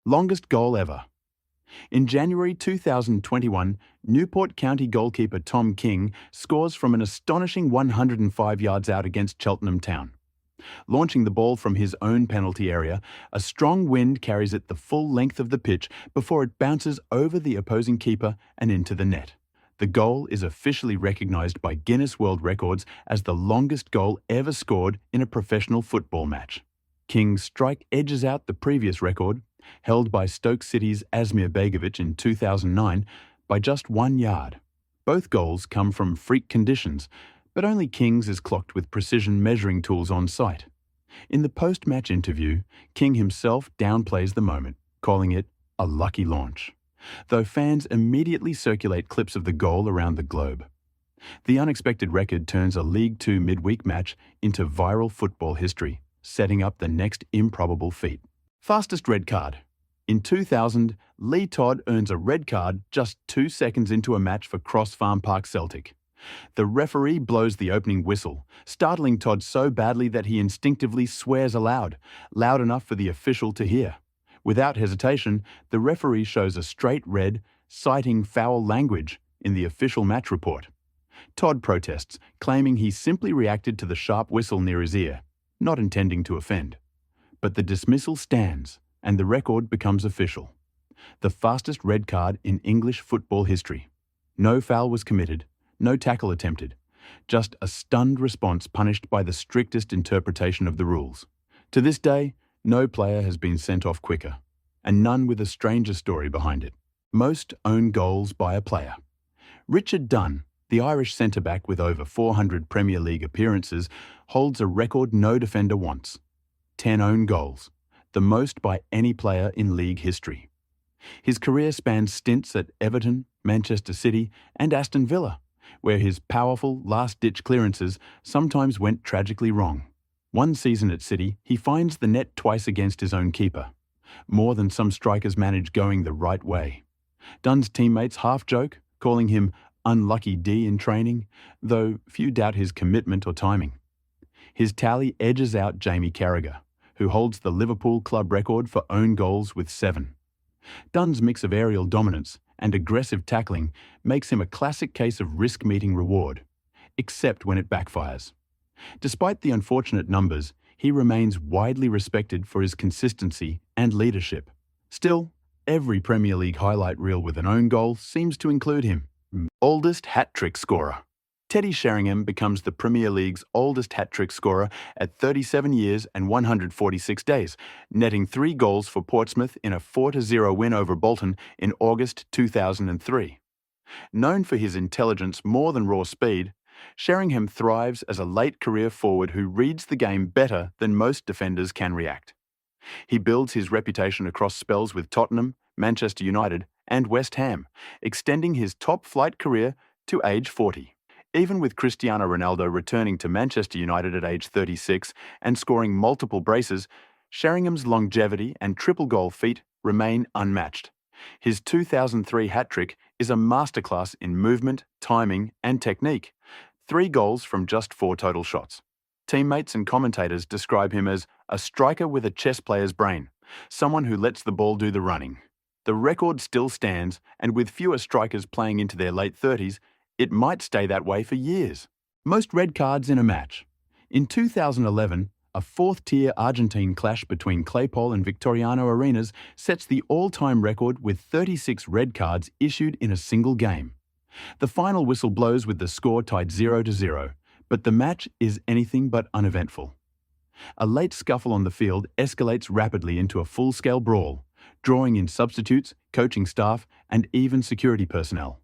Longest goal ever. In January 2021, Newport County goalkeeper Tom King scores from an astonishing 105 yards out against Cheltenham Town. Launching the ball from his own penalty area, a strong wind carries it the full length of the pitch before it bounces over the opposing keeper and into the net. The goal is officially recognised by Guinness World Records as the longest goal ever scored in a professional football match. King's strike edges out the previous record, held by Stoke City's Asmir Begovic in 2009, by just 1 yard. Both goals come from freak conditions, but only King's is clocked with precision measuring tools on site. In the post-match interview, King himself downplays the moment, calling it a lucky launch, though fans immediately circulate clips of the goal around the globe. The unexpected record turns a League Two midweek match into viral football history, setting up the next improbable feat. Fastest red card. In 2000, Lee Todd earns a red card just 2 seconds into a match for Cross Farm Park Celtic. The referee blows the opening whistle, startling Todd so badly that he instinctively swears aloud, loud enough for the official to hear. Without hesitation, the referee shows a straight red, citing foul language in the official match report. Todd protests, claiming he simply reacted to the sharp whistle near his ear, not intending to offend. But the dismissal stands, and the record becomes official. The fastest red card in English football history. No foul was committed, no tackle attempted, just a stunned response punished by the strictest interpretation of the rules. To this day, no player has been sent off quicker, and none with a stranger story behind it. Most own goals by a player. Richard Dunn, the Irish centre-back with over 400 Premier League appearances, holds a record no defender wants. 10 own goals, the most by any player in league history. His career spans stints at Everton, Manchester City, and Aston Villa, where his powerful last-ditch clearances sometimes went tragically wrong. One season at City, he finds the net twice against his own keeper, more than some strikers manage going the right way. Dunn's teammates half joke, calling him Unlucky D in training, though few doubt his commitment or timing. His tally edges out Jamie Carragher, who holds the Liverpool club record for own goals with 7. Dunn's mix of aerial dominance and aggressive tackling makes him a classic case of risk meeting reward, except when it backfires. Despite the unfortunate numbers, he remains widely respected for his consistency and leadership. Still, every Premier League highlight reel with an own goal seems to include him. Oldest hat-trick scorer. Teddy Sheringham becomes the Premier League's oldest hat-trick scorer at 37 years and 146 days, netting 3 goals for Portsmouth in a 4-0 win over Bolton in August 2003. Known for his intelligence more than raw speed, Sheringham thrives as a late career forward who reads the game better than most defenders can react. He builds his reputation across spells with Tottenham, Manchester United, and West Ham, extending his top-flight career to age 40. Even with Cristiano Ronaldo returning to Manchester United at age 36 and scoring multiple braces, Sheringham's longevity and triple-goal feat remain unmatched. His 2003 hat-trick is a masterclass in movement, timing, and technique. 3 goals from just 4 total shots. Teammates and commentators describe him as a striker with a chess player's brain, someone who lets the ball do the running. The record still stands, and with fewer strikers playing into their late 30s, it might stay that way for years. Most red cards in a match. In 2011, a 4th-tier Argentine clash between Claypole and Victoriano Arenas sets the all-time record with 36 red cards issued in a single game. The final whistle blows with the score tied 0-0, but the match is anything but uneventful. A late scuffle on the field escalates rapidly into a full-scale brawl, drawing in substitutes, coaching staff, and even security personnel.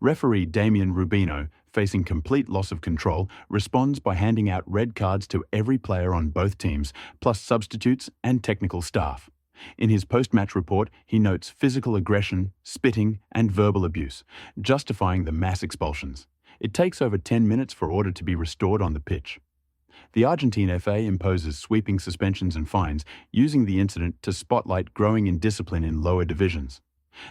Referee Damien Rubino, facing complete loss of control, responds by handing out red cards to every player on both teams, plus substitutes and technical staff. In his post-match report, he notes physical aggression, spitting, and verbal abuse, justifying the mass expulsions. It takes over 10 minutes for order to be restored on the pitch. The Argentine FA imposes sweeping suspensions and fines, using the incident to spotlight growing indiscipline in lower divisions.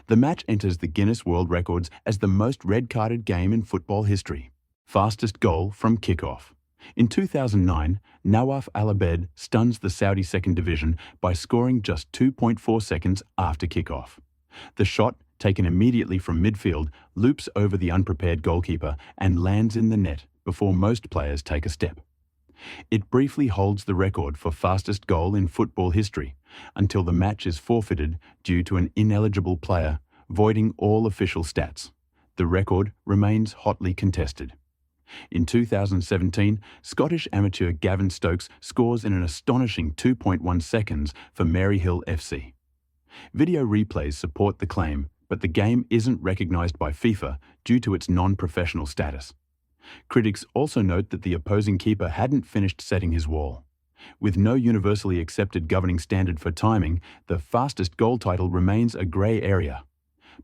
The match enters the Guinness World Records as the most red-carded game in football history. Fastest goal from kickoff. In 2009, Nawaf Al-Abed stuns the Saudi second division by scoring just 2.4 seconds after kickoff. The shot, taken immediately from midfield, loops over the unprepared goalkeeper and lands in the net before most players take a step. It briefly holds the record for fastest goal in football history until the match is forfeited due to an ineligible player, voiding all official stats. The record remains hotly contested. In 2017, Scottish amateur Gavin Stokes scores in an astonishing 2.1 seconds for Maryhill FC. Video replays support the claim, but the game isn't recognised by FIFA due to its non-professional status. Critics also note that the opposing keeper hadn't finished setting his wall. With no universally accepted governing standard for timing, the fastest goal title remains a grey area.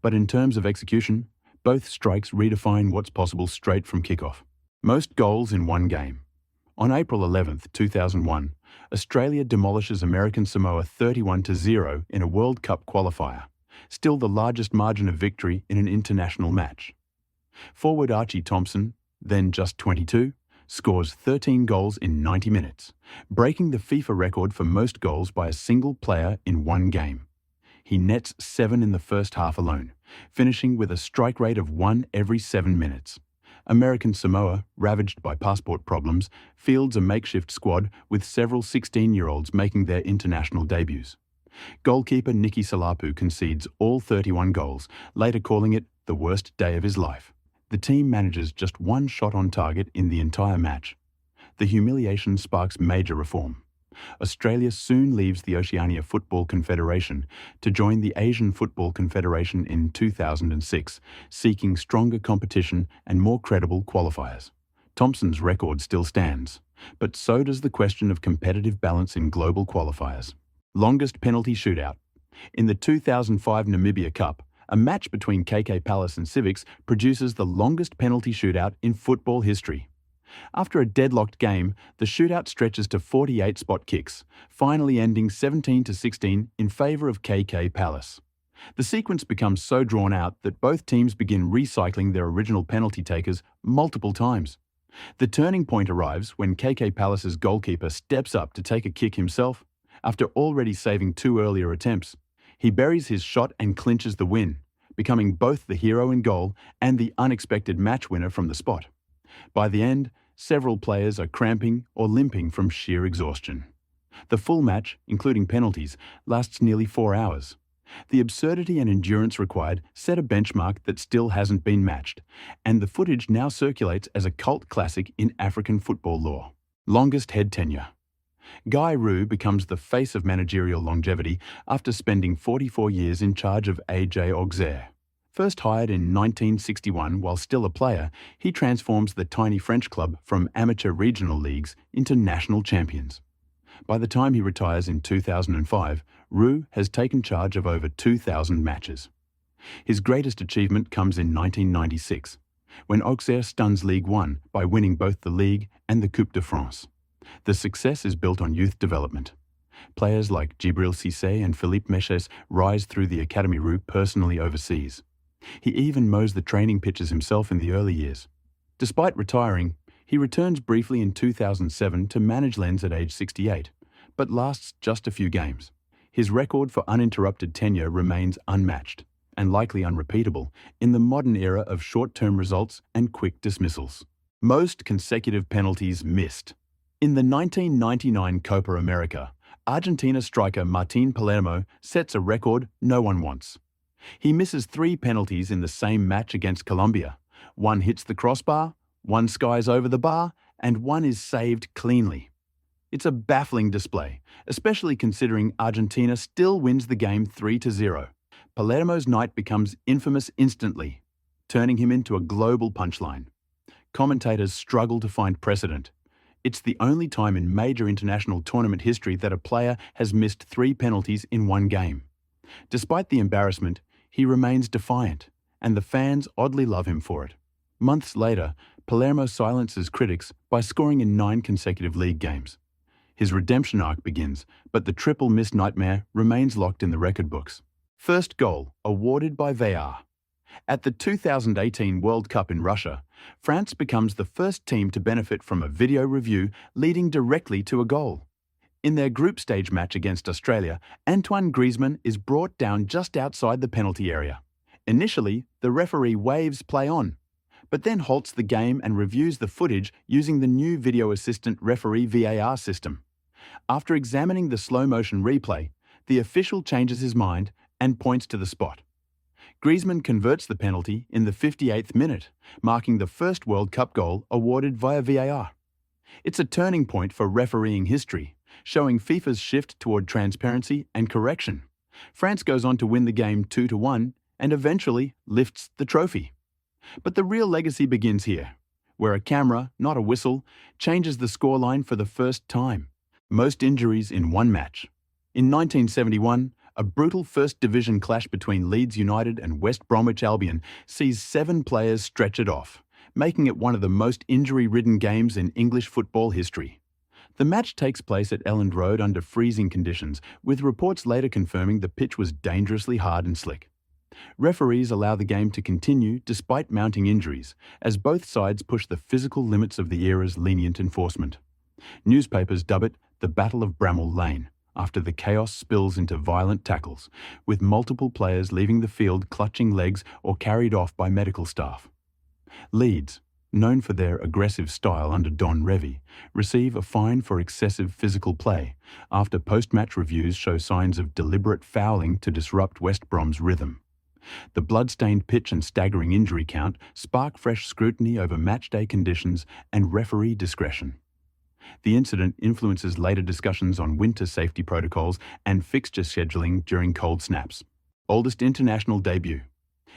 But in terms of execution, both strikes redefine what's possible straight from kickoff. Most goals in one game. On April 11, 2001, Australia demolishes American Samoa 31-0 in a World Cup qualifier, still the largest margin of victory in an international match. Forward Archie Thompson, then just 22, scores 13 goals in 90 minutes, breaking the FIFA record for most goals by a single player in one game. He nets 7 in the first half alone, finishing with a strike rate of 1 every 7 minutes. American Samoa, ravaged by passport problems, fields a makeshift squad with several 16-year-olds making their international debuts. Goalkeeper Nicky Salapu concedes all 31 goals, later calling it the worst day of his life. The team manages just one shot on target in the entire match. The humiliation sparks major reform. Australia soon leaves the Oceania Football Confederation to join the Asian Football Confederation in 2006, seeking stronger competition and more credible qualifiers. Thompson's record still stands, but so does the question of competitive balance in global qualifiers. Longest penalty shootout. In the 2005 Namibia Cup, a match between KK Palace and Civics produces the longest penalty shootout in football history. After a deadlocked game, the shootout stretches to 48 spot kicks, finally ending 17-16 in favour of KK Palace. The sequence becomes so drawn out that both teams begin recycling their original penalty takers multiple times. The turning point arrives when KK Palace's goalkeeper steps up to take a kick himself, after already saving 2 earlier attempts. He buries his shot and clinches the win, becoming both the hero in goal and the unexpected match winner from the spot. By the end, several players are cramping or limping from sheer exhaustion. The full match, including penalties, lasts nearly 4 hours. The absurdity and endurance required set a benchmark that still hasn't been matched, and the footage now circulates as a cult classic in African football lore. Longest head tenure. Guy Roux becomes the face of managerial longevity after spending 44 years in charge of AJ Auxerre. First hired in 1961 while still a player, he transforms the tiny French club from amateur regional leagues into national champions. By the time he retires in 2005, Roux has taken charge of over 2,000 matches. His greatest achievement comes in 1996, when Auxerre stuns Ligue 1 by winning both the League and the Coupe de France. The success is built on youth development. Players like Djibril Cissé and Philippe Meches rise through the academy route personally overseas. He even mows the training pitches himself in the early years. Despite retiring, he returns briefly in 2007 to manage Lens at age 68, but lasts just a few games. His record for uninterrupted tenure remains unmatched, and likely unrepeatable, in the modern era of short-term results and quick dismissals. Most consecutive penalties missed. In the 1999 Copa America, Argentina striker Martín Palermo sets a record no one wants. He misses 3 penalties in the same match against Colombia. 1 hits the crossbar, 1 skies over the bar, and 1 is saved cleanly. It's a baffling display, especially considering Argentina still wins the game 3-0. Palermo's night becomes infamous instantly, turning him into a global punchline. Commentators struggle to find precedent. It's the only time in major international tournament history that a player has missed 3 penalties in one game. Despite the embarrassment, he remains defiant, and the fans oddly love him for it. Months later, Palermo silences critics by scoring in 9 consecutive league games. His redemption arc begins, but the triple miss nightmare remains locked in the record books. First goal, awarded by VAR. At the 2018 World Cup in Russia, France becomes the first team to benefit from a video review leading directly to a goal. In their group stage match against Australia, Antoine Griezmann is brought down just outside the penalty area. Initially, the referee waves play on, but then halts the game and reviews the footage using the new video assistant referee VAR system. After examining the slow-motion replay, the official changes his mind and points to the spot. Griezmann converts the penalty in the 58th minute, marking the first World Cup goal awarded via VAR. It's a turning point for refereeing history, showing FIFA's shift toward transparency and correction. France goes on to win the game 2-1 and eventually lifts the trophy. But the real legacy begins here, where a camera, not a whistle, changes the scoreline for the first time. Most injuries in one match. In 1971, a brutal First Division clash between Leeds United and West Bromwich Albion sees 7 players stretch it off, making it one of the most injury-ridden games in English football history. The match takes place at Elland Road under freezing conditions, with reports later confirming the pitch was dangerously hard and slick. Referees allow the game to continue despite mounting injuries, as both sides push the physical limits of the era's lenient enforcement. Newspapers dub it the Battle of Bramall Lane, after the chaos spills into violent tackles, with multiple players leaving the field clutching legs or carried off by medical staff. Leeds, known for their aggressive style under Don Revie, receive a fine for excessive physical play after post-match reviews show signs of deliberate fouling to disrupt West Brom's rhythm. The blood-stained pitch and staggering injury count spark fresh scrutiny over matchday conditions and referee discretion. The incident influences later discussions on winter safety protocols and fixture scheduling during cold snaps. Oldest international debut.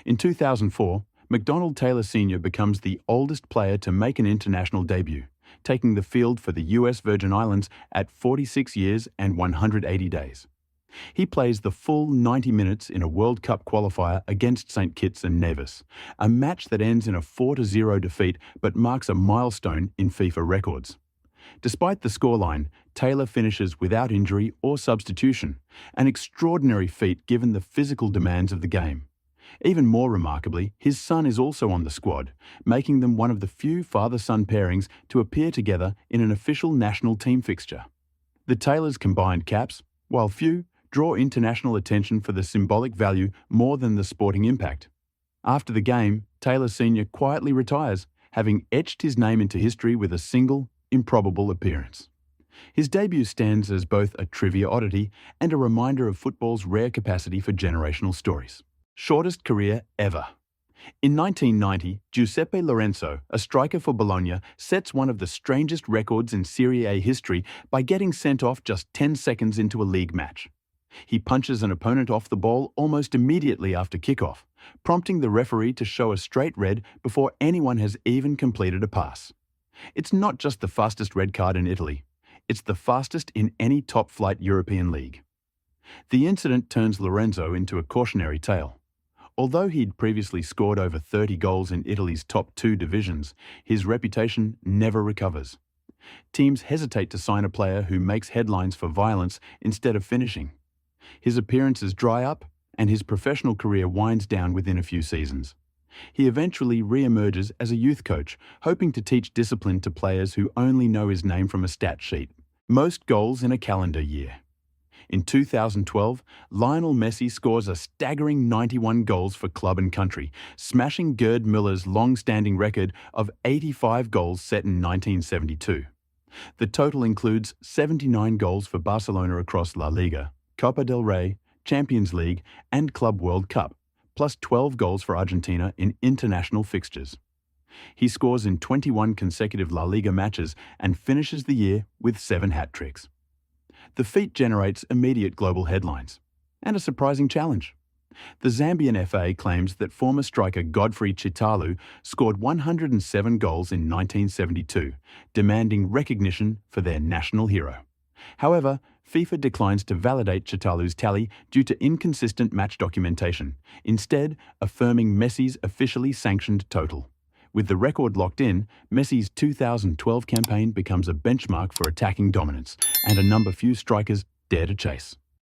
In 2004, McDonald Taylor Sr. becomes the oldest player to make an international debut, taking the field for the US Virgin Islands at 46 years and 180 days. He plays the full 90 minutes in a World Cup qualifier against St Kitts and Nevis, a match that ends in a 4-0 defeat but marks a milestone in FIFA records. Despite the scoreline, Taylor finishes without injury or substitution, an extraordinary feat given the physical demands of the game. Even more remarkably, his son is also on the squad, making them one of the few father-son pairings to appear together in an official national team fixture. The Taylors' combined caps, while few, draw international attention for the symbolic value more than the sporting impact. After the game, Taylor Sr. quietly retires, having etched his name into history with a single, improbable appearance. His debut stands as both a trivia oddity and a reminder of football's rare capacity for generational stories. Shortest career ever. In 1990, Giuseppe Lorenzo, a striker for Bologna, sets one of the strangest records in Serie A history by getting sent off just 10 seconds into a league match. He punches an opponent off the ball almost immediately after kickoff, prompting the referee to show a straight red before anyone has even completed a pass. It's not just the fastest red card in Italy, it's the fastest in any top-flight European league. The incident turns Lorenzo into a cautionary tale. Although he'd previously scored over 30 goals in Italy's top 2 divisions, his reputation never recovers. Teams hesitate to sign a player who makes headlines for violence instead of finishing. His appearances dry up, and his professional career winds down within a few seasons. He eventually re-emerges as a youth coach, hoping to teach discipline to players who only know his name from a stat sheet. Most goals in a calendar year. In 2012, Lionel Messi scores a staggering 91 goals for club and country, smashing Gerd Müller's long-standing record of 85 goals set in 1972. The total includes 79 goals for Barcelona across La Liga, Copa del Rey, Champions League, and Club World Cup, plus 12 goals for Argentina in international fixtures. He scores in 21 consecutive La Liga matches and finishes the year with 7 hat-tricks. The feat generates immediate global headlines, and a surprising challenge. The Zambian FA claims that former striker Godfrey Chitalu scored 107 goals in 1972, demanding recognition for their national hero. However, FIFA declines to validate Chitalu's tally due to inconsistent match documentation, instead affirming Messi's officially sanctioned total. With the record locked in, Messi's 2012 campaign becomes a benchmark for attacking dominance, and a number few strikers dare to chase.